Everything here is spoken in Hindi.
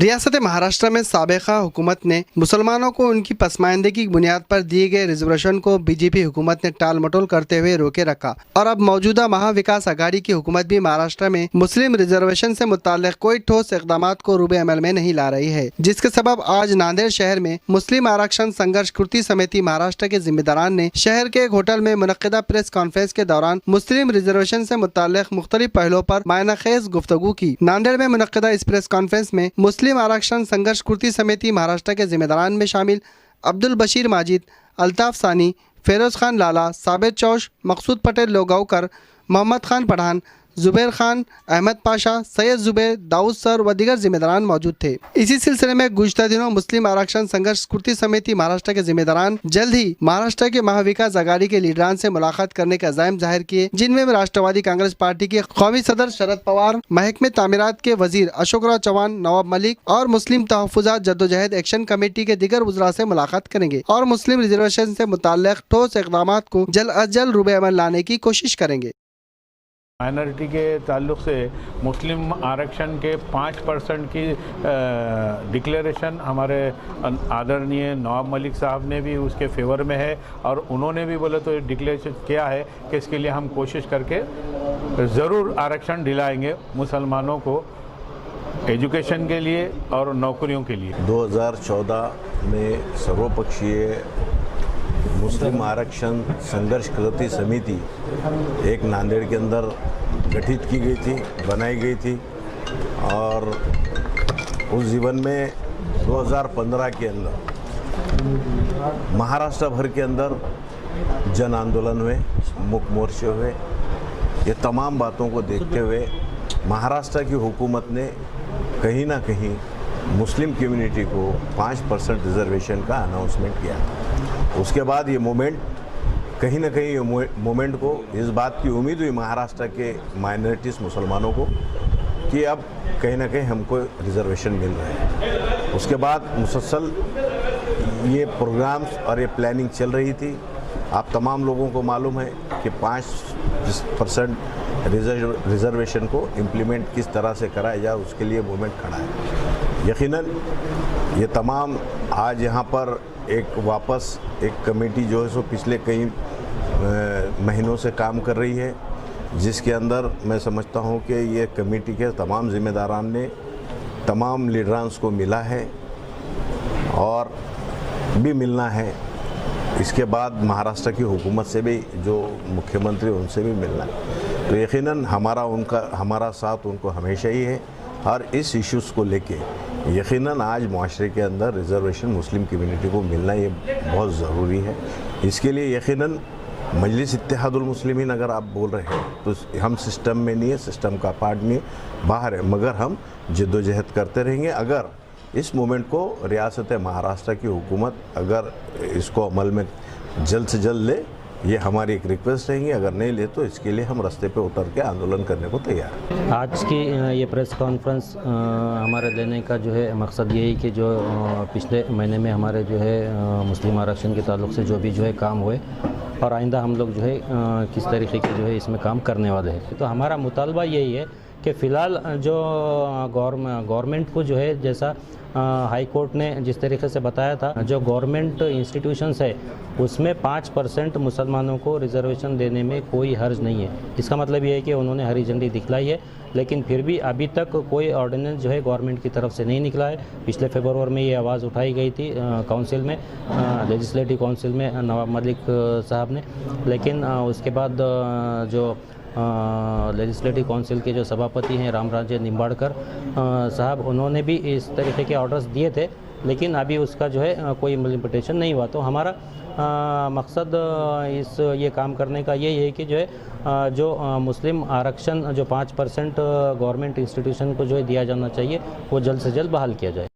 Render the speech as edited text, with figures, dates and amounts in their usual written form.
रियासत महाराष्ट्र में साबिका हुकूमत ने मुसलमानों को उनकी पसमानदगी की बुनियाद पर दिए गए रिजर्वेशन को बीजेपी हुकूमत ने टाल मटोल करते हुए रोके रखा और अब मौजूदा महाविकास आघाड़ी की हुकूमत भी महाराष्ट्र में मुस्लिम रिजर्वेशन से मुताल्लिक कोई ठोस इक़दामात को रूबे अमल में नहीं ला रही है, जिसके सबब आज नांदेड़ शहर में मुस्लिम आरक्षण संघर्ष कृति समिति महाराष्ट्र के जिम्मेदारान ने शहर के एक होटल में मुनक्किदा प्रेस कॉन्फ्रेंस के दौरान मुस्लिम रिजर्वेशन से मुताल्लिक मुख्तलिफ पहलुओं पर मायनाखेज गुफ्तगू की। नांदेड़ में मुनक्किदा इस प्रेस कॉन्फ्रेंस में मुस्लिम आरक्षण संघर्ष कृति समिति महाराष्ट्र के जिम्मेदारान में शामिल अब्दुल बशीर माजिद, अल्ताफ सानी, फेरोज खान लाला, साबित चौश, मकसूद पटेल लोगावकर, मोहम्मद खान पठान, जुबैर खान, अहमद पाशा, सैयद जुबैर, दाऊद सर व दीगर जिम्मेदारान मौजूद थे। इसी सिलसिले में गुज़िश्ता दिनों मुस्लिम आरक्षण संघर्ष कृति समिति महाराष्ट्र के जिम्मेदारान जल्द ही महाराष्ट्र के महाविकास आघाड़ी के लीडरान से मुलाकात करने का अज़ाइम जाहिर किए, जिनमें राष्ट्रवादी कांग्रेस पार्टी के कौमी सदर शरद पवार, महकमे तामीरात के वजीर अशोक राव चौहान, नवाब मलिक और मुस्लिम तहफ़्फ़ुज़ात जद्दोजहद एक्शन कमेटी के दीगर वज़रा से मुलाकात करेंगे और मुस्लिम रिजर्वेशन से मुताल्लिक़ ठोस इक़दामात को जल्द अज जल्द रूबे अमल लाने की कोशिश करेंगे। माइनॉरिटी के ताल्लुक़ से मुस्लिम आरक्षण के 5% की डिक्लेरेशन हमारे आदरणीय नवाब मलिक साहब ने भी उसके फेवर में है और उन्होंने भी बोले तो डिक्लेरेशन किया है कि इसके लिए हम कोशिश करके ज़रूर आरक्षण दिलाएंगे मुसलमानों को एजुकेशन के लिए और नौकरियों के लिए। 2014 में सर्वपक्षीय मुस्लिम आरक्षण संघर्ष कृति समिति एक नांदेड़ के अंदर गठित की गई थी, बनाई गई थी और उस जीवन में 2015 के अंदर महाराष्ट्र भर के अंदर जन आंदोलन हुए, मुख मोर्चे हुए। ये तमाम बातों को देखते हुए महाराष्ट्र की हुकूमत ने कहीं ना कहीं मुस्लिम कम्युनिटी को 5% रिजर्वेशन का अनाउंसमेंट किया। उसके बाद ये मूवमेंट कहीं ना कहीं ये मूवमेंट को इस बात की उम्मीद हुई महाराष्ट्र के माइनॉरिटीज़ मुसलमानों को कि अब कहीं ना कहीं हमको रिजर्वेशन मिल रहा है। उसके बाद मुसलसल ये प्रोग्राम्स और ये प्लानिंग चल रही थी। आप तमाम लोगों को मालूम है कि 5% रिजर्वेशन को इम्प्लीमेंट किस तरह से कराया जाए, उसके लिए मूवमेंट खड़ा है। यकीनन ये तमाम आज यहाँ पर एक वापस एक कमेटी जो है सो पिछले कई महीनों से काम कर रही है, जिसके अंदर मैं समझता हूँ कि ये कमेटी के तमाम जिम्मेदारान ने तमाम लीडरान्स को मिला है और भी मिलना है। इसके बाद महाराष्ट्र की हुकूमत से भी जो मुख्यमंत्री उनसे भी मिलना है। तो यकीनन हमारा साथ उनको हमेशा ही है और इस इश्यूज़ को लेके यकीनन आज माशरे के अंदर रिजर्वेशन मुस्लिम कम्युनिटी को मिलना ये बहुत ज़रूरी है। इसके लिए यकीनन मजलिस इत्तेहादुल मुस्लिमीन अगर आप बोल रहे हैं तो हम सिस्टम में नहीं है, सिस्टम का पार्ट नहीं है, बाहर है, मगर हम जद्दोजहद करते रहेंगे। अगर इस मूवमेंट को रियासत महाराष्ट्र की हुकूमत अगर इसको अमल में जल्द से जल्द ले, ये हमारी एक रिक्वेस्ट रहेगी। अगर नहीं ले तो इसके लिए हम रास्ते पे उतर के आंदोलन करने को तैयार हैं। आज की ये प्रेस कॉन्फ्रेंस हमारे लेने का जो है मकसद यही कि जो पिछले महीने में हमारे जो है मुस्लिम आरक्षण के ताल्लुक से जो भी जो है काम हुए और आइंदा हम लोग जो है किस तरीके के जो है इसमें काम करने वाले हैं। तो हमारा मुतालबा यही है कि फ़िलहाल जो गवर्नमेंट को जो है जैसा हाई कोर्ट ने जिस तरीके से बताया था, जो गवर्नमेंट इंस्टीट्यूशंस है उसमें 5% मुसलमानों को रिजर्वेशन देने में कोई हर्ज नहीं है। इसका मतलब ये है कि उन्होंने हरी झंडी दिखलाई है, लेकिन फिर भी अभी तक कोई ऑर्डिनेंस जो है गवर्नमेंट की तरफ से नहीं निकला है। पिछले फरवरी में ये आवाज़ उठाई गई थी काउंसिल में, लेजिस्लेटिव काउंसिल में नवाब मलिक साहब ने, लेकिन उसके बाद जो लेजिस्लेटिव काउंसिल के जो सभापति हैं रामराजे निम्बाड़कर साहब, उन्होंने भी इस तरीके के ऑर्डर्स दिए थे, लेकिन अभी उसका जो है कोई इम्प्लीमेंटेशन नहीं हुआ। तो हमारा मकसद ये काम करने का यही है कि जो है जो मुस्लिम आरक्षण जो 5% गवर्नमेंट इंस्टीट्यूशन को जो है दिया जाना चाहिए वो जल्द से जल्द बहाल किया जाए।